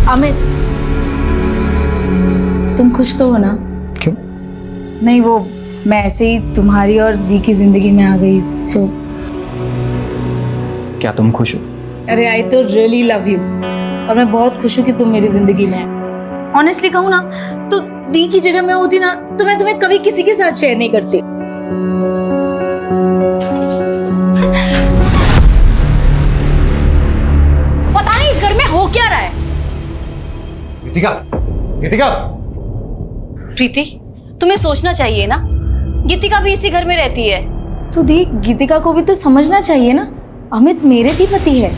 अमित, तुम खुश तो हो ना? क्यों? नहीं, वो मैं ऐसे ही तुम्हारी और दी की जिंदगी में आ गई तो। क्या तुम खुश हो? अरे आई तो रियली लव यू, और मैं बहुत खुश हूँ कि तुम मेरी जिंदगी में है। ऑनेस्टली कहूँ ना तो दी की जगह मैं होती ना तो मैं तुम्हें कभी किसी के साथ शेयर नहीं करती। पता नहीं इस घर में हो क्या रहा है। गीतिका, गीतिका! प्रीति, तुम्हें सोचना चाहिए ना, गीतिका भी इसी घर में रहती है। तो दी, गीतिका को भी तो समझना चाहिए ना, अमित मेरे भी पति है।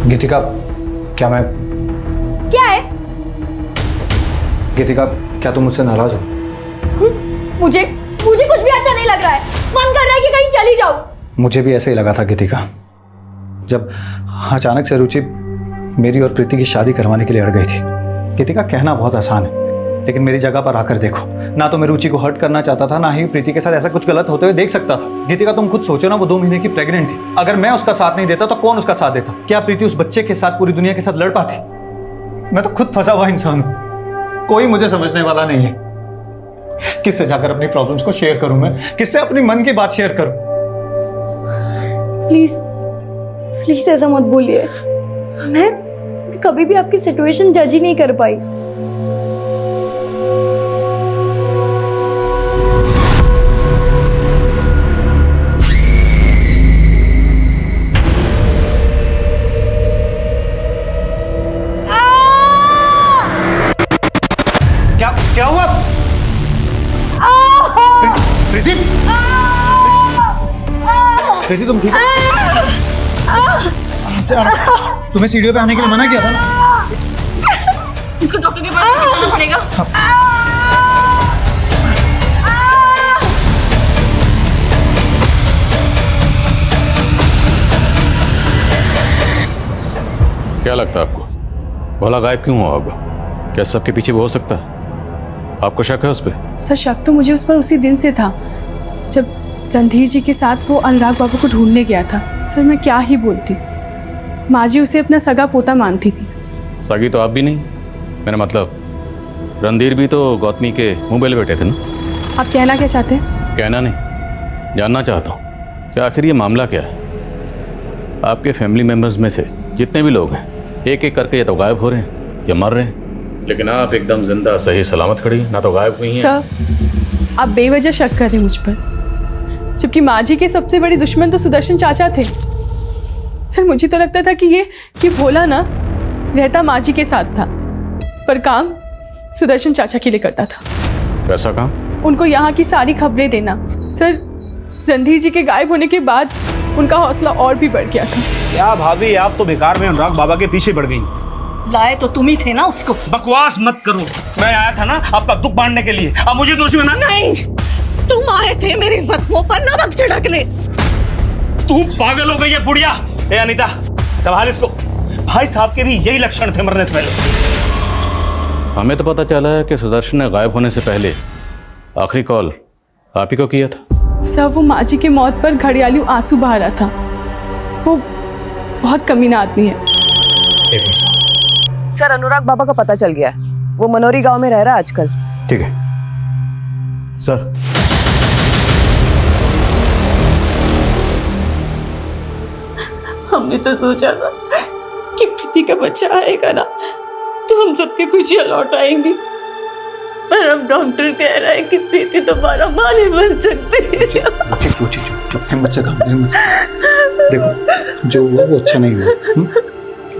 गीतिका, क्या मैं... क्या है? गीतिका, क्या तुम मुझसे नाराज हो? मुझे कुछ भी अच्छा नहीं लग रहा है। मन कर रहा है कि कहीं चली जाऊं। मुझे भी ऐसे ही लगा था गीतिका, जब अचानक से रुचि मेरी और प्रीति की शादी करवाने के लिए अड़ गई थी। गीतिका, कहना बहुत आसान है, लेकिन मेरी जगह पर आकर देखो ना, तो मैं रुचि को हर्ट करना चाहता था, ना ही प्रीति के साथ ऐसा कुछ गलत होते हुए देख सकता था। गीतिका, तुम खुद सोचो ना, वो 2 महीने की प्रेग्नेंट थी। अगर मैं उसका साथ नहीं देता तो कौन उसका साथ देता? क्या प्रीति उस बच्चे के साथ पूरी दुनिया के साथ लड़ पाती? मैं तो खुद फंसा हुआ इंसान हूं, कोई मुझे समझने वाला नहीं है। किससे जाकर अपनी प्रॉब्लम्स को शेयर करूं? मैं किससे अपनी मन की बात शेयर करूं? प्लीज प्लीज ऐसा मत बोलिए। मैं कभी भी आपकी सिचुएशन जज ही नहीं कर पाई। क्या हुआ? प्रीति, प्रीति तुम ठीक हो? तुम्हें सीढ़ियों पे आने के लिए मना किया था ना? इसको डॉक्टर के पास लेके जाना पड़ेगा। क्या लगता है आपको भोला गायब क्यों हुआ होगा? क्या सबके पीछे वो हो सकता है? आपको शक है उस पर? सर, शक तो मुझे उस पर उसी दिन से था जब रणधीर जी के साथ वो अनुराग बाबू को ढूंढने गया था। सर, मैं क्या ही बोलती, माँ जी उसे अपना सगा पोता मानती थी। सगी तो आप भी नहीं, मेरा मतलब रणधीर भी तो गौतमी के मुंह बेले बैठे थे ना। आप कहना क्या चाहते हैं? कहना नहीं, जानना चाहता हूँ कि आखिर ये मामला क्या है। आपके फैमिली मेम्बर्स में से जितने भी लोग हैं, एक एक करके या तो गायब हो रहे हैं या मर रहे हैं, लेकिन आप एकदम जिंदा सही सलामत खड़ी, ना तो गायब हुई हैं। सर, आप बेवजह शक कर रहे हैं मुझ पर, जबकि माँ जी के सबसे बड़े दुश्मन तो सुदर्शन चाचा थे। सर, मुझे तो लगता था कि भोला ना रहता माँ जी के साथ था, पर काम सुदर्शन चाचा के लिए करता था। कैसा काम? उनको यहाँ की सारी खबरें देना। सर, रणधीर जी के गायब होने के बाद उनका हौसला और भी बढ़ गया था। क्या भाभी, आप तो बेकार में अनुराग बाबा के पीछे पड़ गई। लाए तो तुम ही थे ना उसको। बकवास मत करो, मैं आया था ना आपका दुख बांटने के लिए। अब मुझे दोषी बना। नहीं, तुम आए थे मेरे जख्मों पर नमक छिड़कने। तू पागल हो गई है बुढ़िया। ए अनीता, संभाल इसको। भाई साहब के भी यही लक्षण थे मरने से पहले। हमें तो पता चला है कि सुदर्शन ने गायब होने से पहले आखिरी कॉल आप ही को किया था। सर, वो माँ जी की मौत पर घड़ियाली आंसू बहा रहा था। वो बहुत कमीना आदमी है। सर, अनुराग बाबा का पता चल गया है, वो मनोरी गांव में रह रहा है आजकल। ठीक है सर। हमने तो सोचा था कि प्रीति का बच्चा आएगा ना तो हम सबकी खुशियां लौट आएंगी, पर अब डॉक्टर कह रहा है कि प्रीति दोबारा मां नहीं बन सकती। चुप, हिम्मत से काम। देखो, जो हुआ वो अच्छा नहीं हुआ,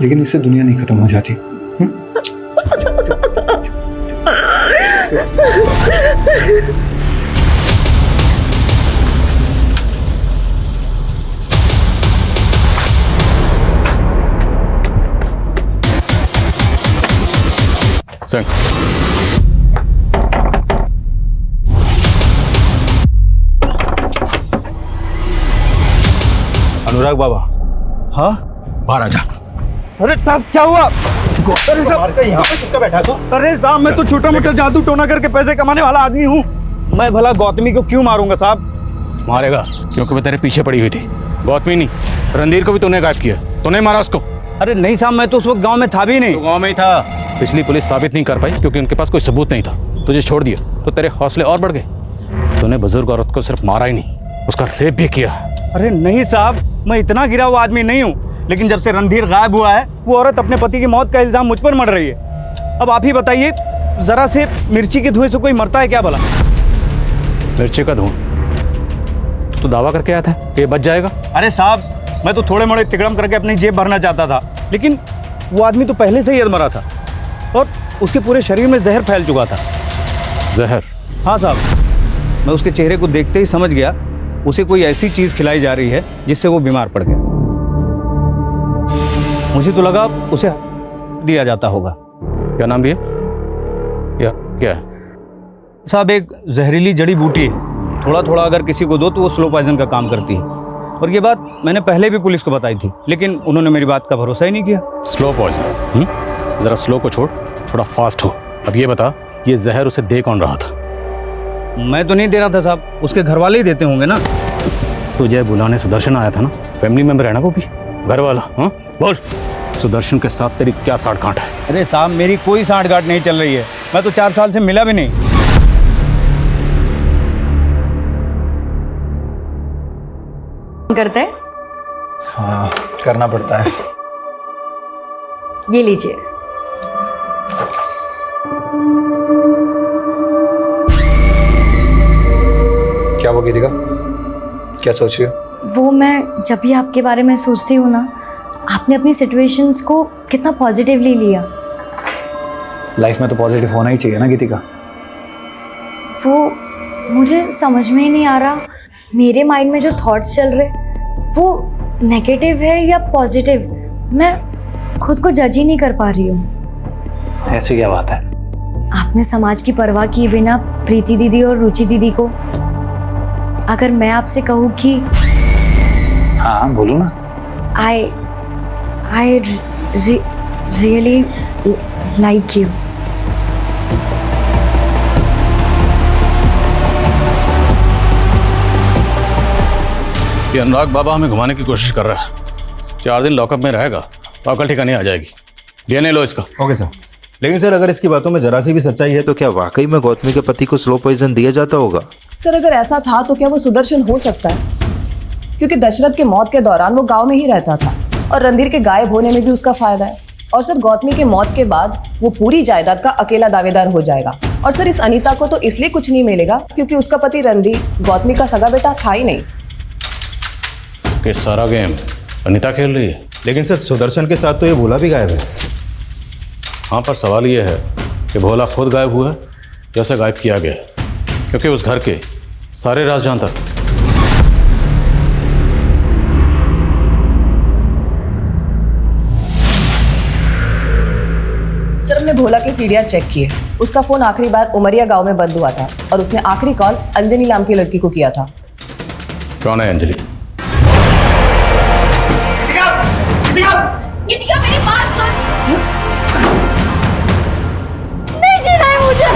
लेकिन इससे दुनिया नहीं खत्म हो जाती। संग अनुराग बाबा, हाँ बाहर आ जा। अरे साहब, क्या हुआ? अरे साहब यहाँ पे चुपका बैठा तो। अरे साहब मैं तो छोटा मोटा जादू टोना करके पैसे कमाने वाला आदमी हूँ। मैं भला गौतमी को क्यों मारूंगा साहब? मारेगा क्योंकि वो तेरे पीछे पड़ी हुई थी। गौतमी नहीं, रणधीर को भी तूने गायब किया। तूने मारा उसको? अरे नहीं साहब, मैं तो उस वक्त गांव में था भी नहीं। तो गांव में ही था। पिछली पुलिस साबित नहीं कर पाई क्योंकि उनके पास कोई सबूत नहीं था। तुझे छोड़ दिया तो तेरे हौसले और बढ़ गए। तूने बुजुर्ग औरत को सिर्फ मारा ही नहीं, उसका रेप भी किया। अरे नहीं साहब, मैं इतना गिरा हुआ आदमी नहीं हूँ, लेकिन जब से रणधीर गायब हुआ है वो औरत अपने पति की मौत का इल्जाम मुझ पर मढ़ रही है। अब आप ही बताइए, जरा से मिर्ची के धुएं से कोई मरता है क्या भला? मिर्ची का धुआं? तो दावा करके आया था कि ये बच जाएगा। अरे साहब, मैं तो थोड़े मोड़े तिकड़म करके अपनी जेब भरना चाहता था, लेकिन वो आदमी तो पहले से ही अधमरा था और उसके पूरे शरीर में जहर फैल चुका था। जहर? हाँ साहब, मैं उसके चेहरे को देखते ही समझ गया उसे कोई ऐसी चीज़ खिलाई जा रही है जिससे वो बीमार पड़ गया। मुझे तो लगा उसे दिया जाता होगा। क्या नाम लिया? या क्या है? साहब एक जहरीली जड़ी बूटी है, थोड़ा थोड़ा अगर किसी को दो तो वो स्लो पॉइजन का काम करती है। और ये बात मैंने पहले भी पुलिस को बताई थी, लेकिन उन्होंने मेरी बात का भरोसा ही नहीं किया। Slow poison? जरा स्लो को छोड़, थोड़ा फास्ट हो। अब ये बता, ये जहर उसे दे कौन रहा था? मैं तो नहीं दे रहा था साहब, उसके घर वाले ही देते होंगे ना। तुझे बुलाने सुदर्शन आया था ना, फैमिली मेंबर है ना वो भी, घर वाला। हाँ बोल, सुदर्शन के साथ तेरी क्या साठ गांठ है? अरे साहब, मेरी कोई साठगांठ नहीं चल रही है, मैं तो 4 साल से मिला भी नहीं। करता है? हाँ, करना पड़ता है। ये लीजिए। क्या वो गीतिका, क्या सोच रही हो? वो मैं जब भी आपके बारे में सोचती हूँ ना, आपने अपनी सिचुएशंस को कितना पॉजिटिवली लिया। लाइफ में तो पॉजिटिव होना ही चाहिए ना गीतिका। वो मुझे समझ में ही नहीं आ रहा, मेरे माइंड में जो थॉट्स चल रहे वो नेगेटिव है या पॉजिटिव, मैं खुद को जज ही नहीं कर पा रही हूँ। ऐसी क्या बात है? आपने समाज की परवाह किए बिना प्रीति दीदी और रुचि दीदी को, अगर मैं आपसे कहूँ कि हाँ बोलो ना। I really like you. ये अनुराग बाबा हमें घुमाने की कोशिश कर रहा है। 4 दिन लॉकअप में रहेगा तो अकल ठिकाने आ जाएगी। डीएनए लो इसका। Okay sir. लेकिन सर, अगर इसकी बातों में जरा सी भी सच्चाई है तो क्या वाकई में गौतमी के पति को स्लो पॉइजन दिया जाता होगा? सर अगर ऐसा था तो क्या वो सुदर्शन हो सकता है? क्योंकि दशरथ के मौत के दौरान वो गांव में ही रहता था और रणधीर के गायब होने में भी उसका फायदा है। और सर गौतमी के मौत के बाद वो पूरी जायदाद का अकेला दावेदार हो जाएगा। और सर इस अनीता को तो इसलिए कुछ नहीं मिलेगा क्योंकि उसका पति रणधीर गौतमी का सगा बेटा था ही नहीं। कि सारा गेम अनीता खेल रही है। लेकिन सर, सुदर्शन के साथ तो ये भोला भी गायब है। हाँ, पर सवाल ये है कि भोला खुद गायब हुआ है या उसे गायब किया गया है, क्योंकि उस घर के सारे राज जानता था। सर हमने भोला की सीढ़ियां चेक किए। उसका फोन आखिरी बार उमरिया गांव में बंद हुआ था और उसने आखिरी कॉल अंजनी नाम की लड़की को किया था। कौन है अंजलि? गीतिका मेरी बात सुन। नहीं जीना है मुझे।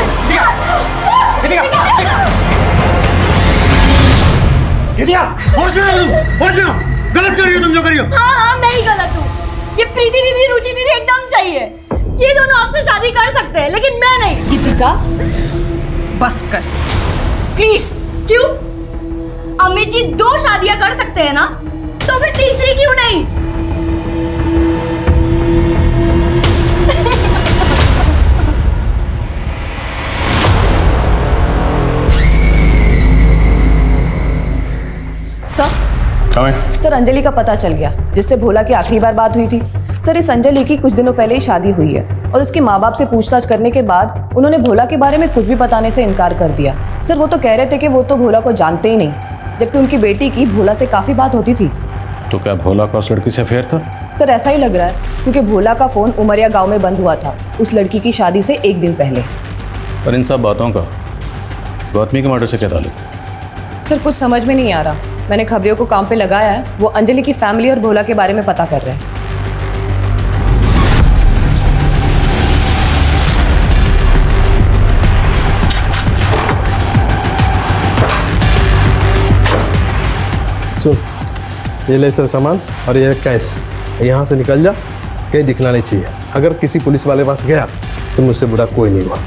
गलत कर रही हो तुम, जो कर रही हो। हाँ मैं ही गलत हूँ। ये प्रीति दीदी रुचि दीदी एकदम सही है, ये दोनों आपसे शादी कर सकते हैं, लेकिन मैं नहीं। गीतिका बस कर प्लीज। क्यों? अमित जी 2 शादियां कर सकते हैं ना, तो फिर तीसरी क्यों नहीं? सर अंजलि का पता चल गया, जिससे भोला की आखिरी बार बात हुई थी। सर इस अंजलि की कुछ दिनों पहले ही शादी हुई है और उसके माँ बाप से पूछताछ करने के बाद उन्होंने भोला के बारे में कुछ भी बताने से इनकार कर दिया। सर वो तो कह रहे थे कि वो तो भोला को जानते ही नहीं, जबकि उनकी बेटी की भोला से काफी बात होती थी। तो क्या भोला का उस लड़की से अफेयर था? सर ऐसा ही लग रहा है, क्योंकि भोला का फोन उमरिया गांव में बंद हुआ था उस लड़की की शादी से 1 दिन पहले। पर इन सब बातों का गौतमी के मर्डर से क्या ताल्लुक? सर कुछ समझ में नहीं आ रहा। मैंने खबरियों को काम पे लगाया है, वो अंजलि की फैमिली और भोला के बारे में पता कर रहे हैं। सुन, ये ले तेरा सामान और ये कैश, यहाँ से निकल जा, कहीं दिखना नहीं चाहिए। अगर किसी पुलिस वाले पास गया तो मुझसे बुरा कोई नहीं हुआ।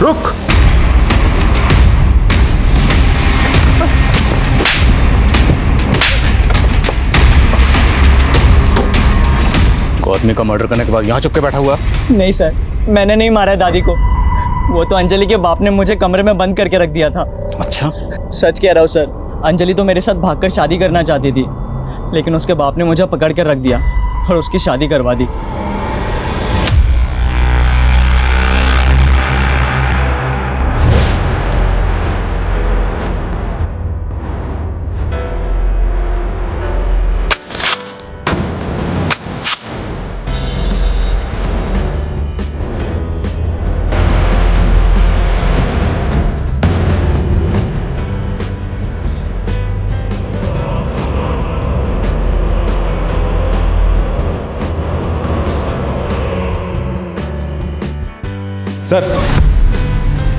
रुक। गौतमी का मर्डर करने के बाद यहाँ चुप के बैठा हुआ? नहीं सर, मैंने नहीं मारा है दादी को। वो तो अंजलि के बाप ने मुझे कमरे में बंद करके रख दिया था। अच्छा, सच कह रहा हूँ सर, अंजलि तो मेरे साथ भागकर शादी करना चाहती थी, लेकिन उसके बाप ने मुझे पकड़ कर रख दिया और उसकी शादी करवा दी।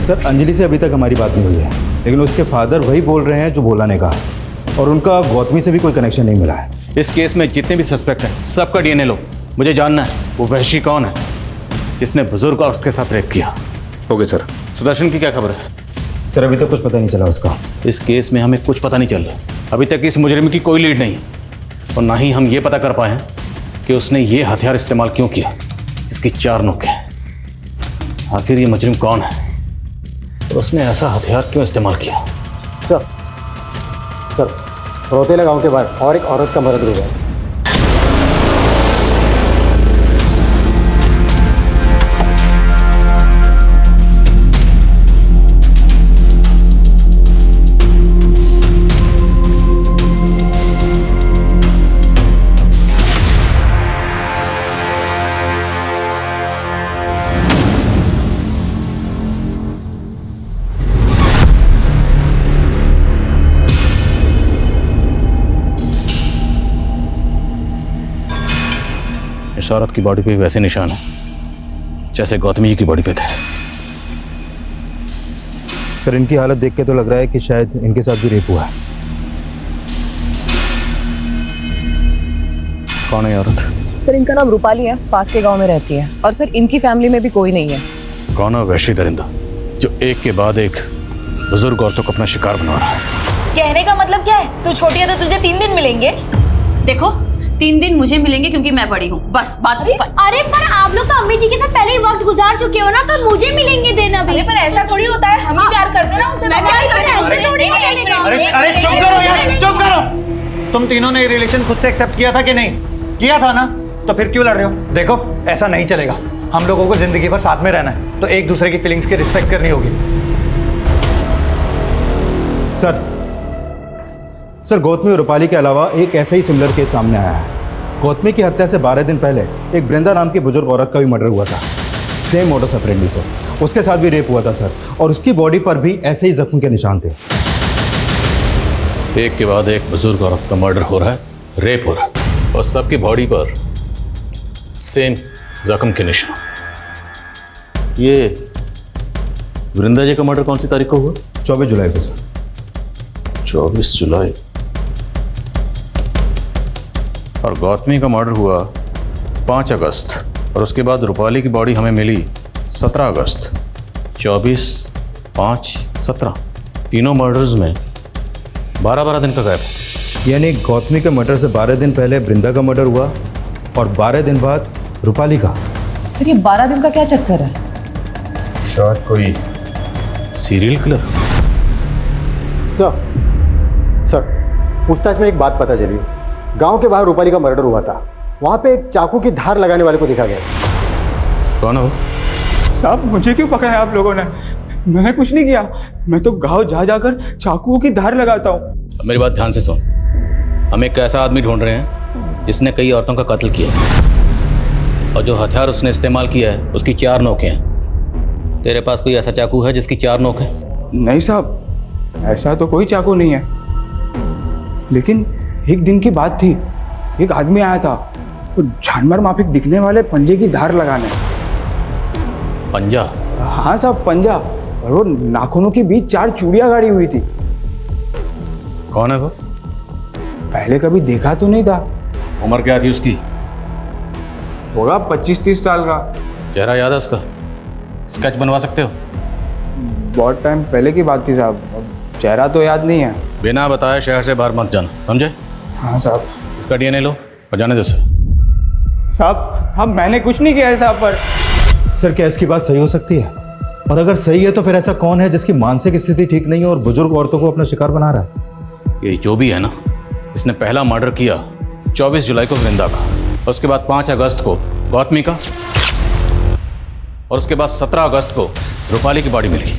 सर, अंजलि से अभी तक हमारी बात नहीं हुई है, लेकिन उसके फादर वही बोल रहे हैं जो भोला ने कहा, और उनका गौतमी से भी कोई कनेक्शन नहीं मिला है। इस केस में जितने भी सस्पेक्ट हैं सबका डीएनए लो। मुझे जानना है वो वहशी कौन है जिसने बुजुर्ग और उसके साथ रेप किया। हो गए सर। सुदर्शन की क्या खबर है? सर, अभी तक कुछ पता नहीं चला उसका। इस केस में हमें कुछ पता नहीं चल रहा। अभी तक इस मुजरिम की कोई लीड नहीं, और ना ही हम ये पता कर पाए हैं कि उसने ये हथियार इस्तेमाल क्यों किया। इसकी 4 नोक हैं। आखिर ये मुजरिम कौन है और उसने ऐसा हथियार क्यों इस्तेमाल किया? सर, रोतेला गांव के बाहर और एक औरत का मर्डर हुआ है। इस औरत की बॉडी पे वैसे निशान है जैसे गौतमी जी की बॉडी पे थे। सर, इनकी हालत देख के तो लग रहा है कि शायद इनके साथ भी रेप हुआ है। कौन है ये औरत? सर, इनका नाम रूपाली है, पास के गांव में रहती है, और सर इनकी फैमिली में भी कोई नहीं है। कौन है वहशी दरिंदा जो एक के बाद एक बुजुर्ग औरतों को अपना शिकार बना रहा है? कहने का मतलब क्या है? तू छोटी है तो तुझे 3 दिन मिलेंगे। देखो, 3 दिन मुझे मिलेंगे क्योंकि मैं बड़ी हूँ, बस बात। अरे पर आप लोग तो अम्मी जी के साथ पहले ही वक्त गुजार चुके हो ना, तो मुझे मिलेंगे दिन अभी। पर ऐसा थोड़ी होता है, हम ही प्यार करते ना उनसे। अरे चुप करो यार, चुप करो। तुम तीनों ने रिलेशन खुद से एक्सेप्ट किया था कि नहीं? किया था ना, तो फिर क्यों लड़ रहे हो? देखो, ऐसा नहीं चलेगा। हम लोगों को जिंदगी भर साथ में रहना है, तो एक दूसरे की फीलिंग्स की रिस्पेक्ट करनी होगी। सर, गौतमी और रूपाली के अलावा एक ऐसा ही सिमिलर केस सामने आया है। गौतमी की हत्या से 12 दिन पहले एक वृंदा नाम की बुजुर्ग औरत का भी मर्डर हुआ था। सेम मोडस ऑपरेंडी सर, उसके साथ भी रेप हुआ था सर, और उसकी बॉडी पर भी ऐसे ही जख्म के निशान थे। एक के बाद एक बुजुर्ग औरत का मर्डर हो रहा है, रेप हो रहा है, और सबकी बॉडी पर सेम जख्म के निशान। ये वृंदा जी का मर्डर कौन सी तारीख को हुआ? 24 जुलाई को सर। 24 जुलाई। और गौतमी का मर्डर हुआ 5 अगस्त, और उसके बाद रूपाली की बॉडी हमें मिली 17 अगस्त। 24, 5, 17 तीनों मर्डर्स में 12-12 दिन का गैप है। यानी गौतमी के मर्डर से 12 दिन पहले वृंदा का मर्डर हुआ और 12 दिन बाद रूपाली का। सर, ये 12 दिन का क्या चक्कर है? शायद कोई सीरियल किलर। सर, पूछताछ में एक बात पता चली। गांव के बाहर रूपाली का मर्डर हुआ था। वहां पे एक चाकू की धार लगाने वाले को देखा गया। कौन हो? साहब, मुझे क्यों पकड़ा है आप लोगों ने? मैंने कुछ नहीं किया। मैं तो गांव जा जाकर चाकुओं की धार लगाता हूँ। मेरी बात ध्यान से सुन। हम एक ऐसा आदमी ढूंढ रहे हैं जिसने कई औरतों का कत्ल किया, और जो हथियार उसने इस्तेमाल किया है उसकी 4 नोकें हैं। तेरे पास कोई ऐसा चाकू है जिसकी 4 नोक है? नहीं साहब, ऐसा तो कोई चाकू नहीं है, लेकिन एक दिन की बात थी, एक आदमी आया था वो जानवर माफिक दिखने वाले पंजे की धार लगाने। पंजा? हाँ साहब, पंजा। और वो नाखूनों के बीच 4 चूड़ियां गाड़ी हुई थी। कौन है वो? पहले कभी देखा तो नहीं था। उम्र क्या थी उसकी? होगा 25-30 साल का। चेहरा याद है उसका? स्केच बनवा सकते हो? बहुत टाइम पहले की बात थी साहब, अब चेहरा तो याद नहीं है। बिना बताए शहर से बाहर मत जाना, समझे? हाँ साहब। इसका डीएनए लो और जाने दो उसे। साहब मैंने कुछ नहीं किया है साहब पर। सर क्या इसकी बात सही हो सकती है? और अगर सही है तो फिर ऐसा कौन है जिसकी मानसिक स्थिति ठीक नहीं है और बुजुर्ग औरतों को अपना शिकार बना रहा है? ये जो भी है ना, इसने पहला मर्डर किया 24 जुलाई को वृंदा का, और उसके बाद 5 अगस्त को गौतमी का, और उसके बाद 17 अगस्त को रूपाली की बॉडी मिली।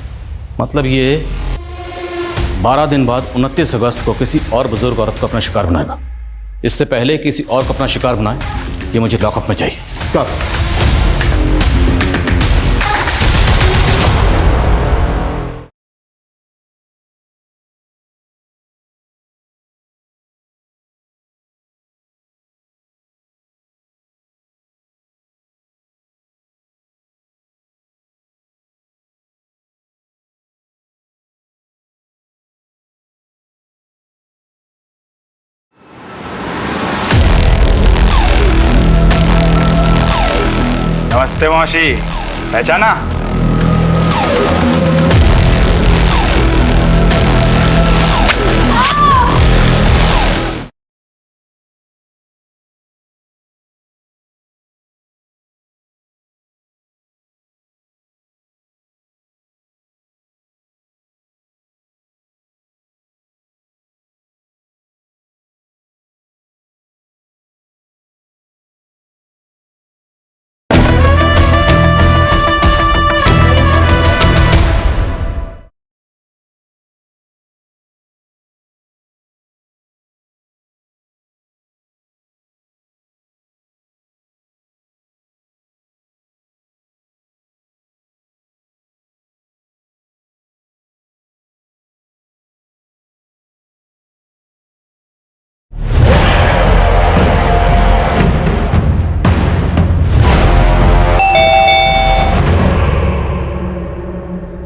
मतलब ये 12 दिन बाद 29 अगस्त को किसी और बुजुर्ग औरत को अपना शिकार बनाएगा। इससे पहले किसी और को अपना शिकार बनाए, ये मुझे लॉकअप में चाहिए। सर नमस्ते मौसी, पहचाना?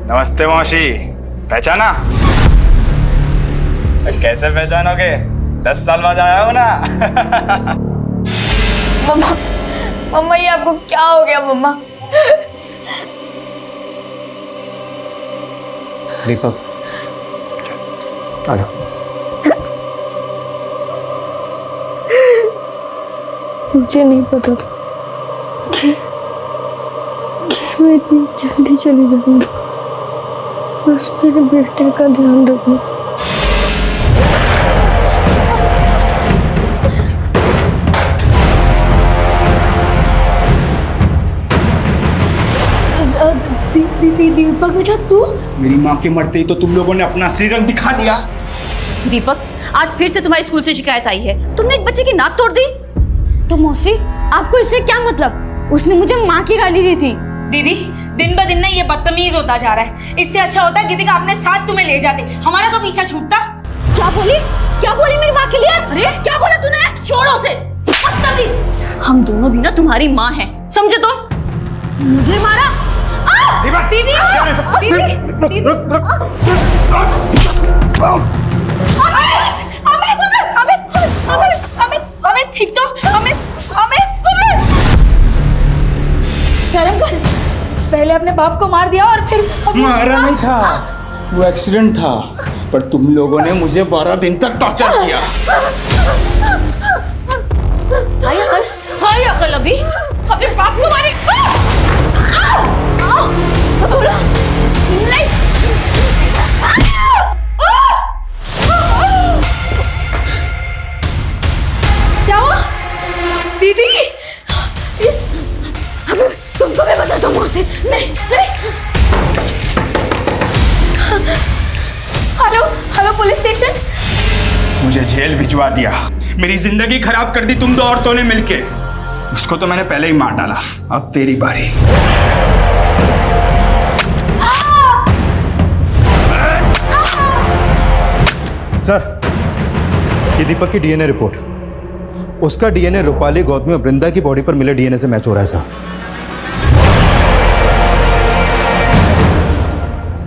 नमस्ते मौसी, पहचाना? कैसे पहचानोगे? 10 साल बाद आया हो ना। मम्मा, मम्मा ये आपको क्या हो गया मम्मा? दीपक आ जाओ। मुझे नहीं पता था कि मैं इतनी जल्दी चली जाऊंगी। बस मेरे बेटे का ध्यान रखना। दीपक बेटा तू? मेरी माँ के मरते ही तो तुम लोगों ने अपना असली रंग दिखा दिया। दीपक, आज फिर से तुम्हारे स्कूल से शिकायत आई है। तुमने एक बच्चे की नाक तोड़ दी। तो मौसी आपको इससे क्या मतलब? उसने मुझे माँ की गाली दी थी। दीदी, दिन ब दिन ना ये बदतमीज होता जा रहा है। इससे अच्छा होता गीतिका अपने साथ तुम्हें ले जाते, हमारा तो पीछा छूटता। क्या बोली? क्या बोली मेरी माँ के लिए? अरे क्या बोला तूने? छोड़ो उसे, बदतमीज। हम दोनों भी ना तुम्हारी माँ हैं, समझे? तो मुझे मारा। दीदी, दीदी, दीदी। अमित, ठीक तो? अमित, शर्म कर। पहले अपने बाप को मार दिया और फिर मारा नहीं था, वो एक्सीडेंट था। पर तुम लोगों ने मुझे 12 दिन तक टॉर्चर किया। हाय अकल अभी अपने बाप को मारे। नहीं। क्या हुआ दीदी? तुमको मैं बताता हूँ मौसी। नहीं। Hello police station. मुझे जेल भिजवा दिया, मेरी जिंदगी खराब कर दी तुम दो औरतों ने मिलके। उसको तो मैंने पहले ही मार डाला, अब तेरी बारी। सर ये दीपक की डीएनए रिपोर्ट। उसका डीएनए रूपाली, गौतमी और वृंदा की बॉडी पर मिले डीएनए से मैच हो रहा है सर।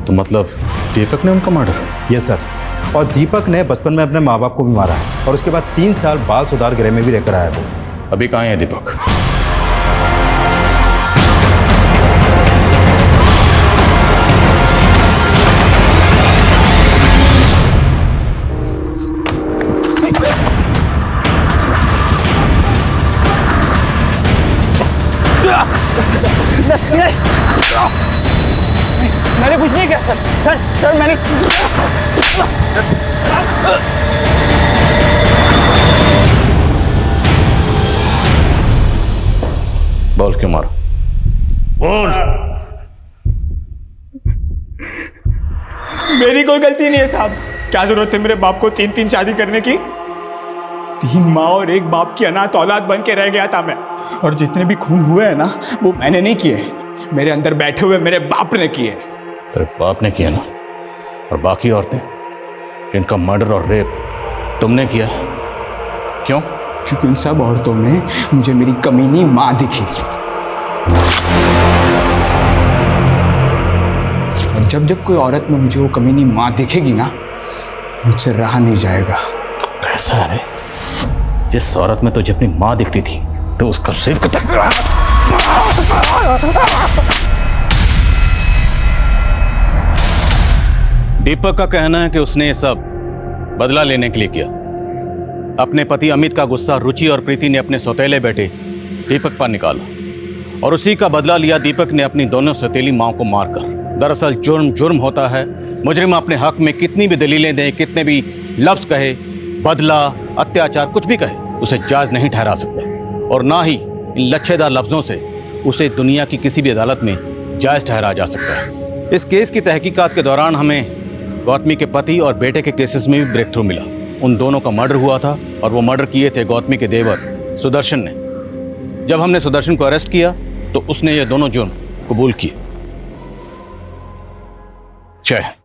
तो मतलब दीपक ने उनका मर्डर? Yes sir. और दीपक ने बचपन में अपने माँ बाप को भी मारा है और उसके बाद 3 साल बाल सुधार गृह में भी रहकर आया वो। अभी कहाँ है दीपक? मैंने कुछ नहीं किया सर। सर मैंने बोल क्यों मारा? बोल। मेरी कोई गलती नहीं है साहब। क्या जरूरत है मेरे बाप को 3 शादी करने की? 3 माँ और 1 बाप की अनाथ औलाद बन के रह गया था मैं। और जितने भी खून हुए हैं ना, वो मैंने नहीं किए, मेरे अंदर बैठे हुए मेरे बाप ने किए। तेरे बाप ने किया ना? और बाकी औरतें जिनका मर्डर और रेप तुमने किया, क्यों? क्योंकि उन सब औरतों में मुझे मेरी कमीनी माँ दिखी। और जब जब कोई औरत में मुझे वो कमीनी माँ दिखेगी ना, मुझसे रहा नहीं जाएगा। ऐसा है, जिस औरत में तुझे अपनी माँ दिखती थी तो उसका रेप दीपक का कहना है कि उसने ये सब बदला लेने के लिए किया। अपने पति अमित का गुस्सा रुचि और प्रीति ने अपने सौतेले बेटे दीपक पर निकाला और उसी का बदला लिया दीपक ने अपनी दोनों सौतेली माओं को मारकर। दरअसल जुर्म होता है। मुजरिम अपने हक में कितनी भी दलीलें दे, कितने भी लफ्ज कहे, बदला, अत्याचार, कुछ भी कहे, उसे जायज नहीं ठहरा सकता और ना ही इन लच्छेदार लफ्जों से उसे दुनिया की किसी भी अदालत में जायज ठहराया जा सकता है। इस केस की तहकीकात के दौरान हमें गौतमी के पति और बेटे के केसेस में भी ब्रेक थ्रू मिला। उन दोनों का मर्डर हुआ था और वो मर्डर किए थे गौतमी के देवर सुदर्शन ने। जब हमने सुदर्शन को अरेस्ट किया तो उसने ये दोनों जुर्म कबूल किए। जय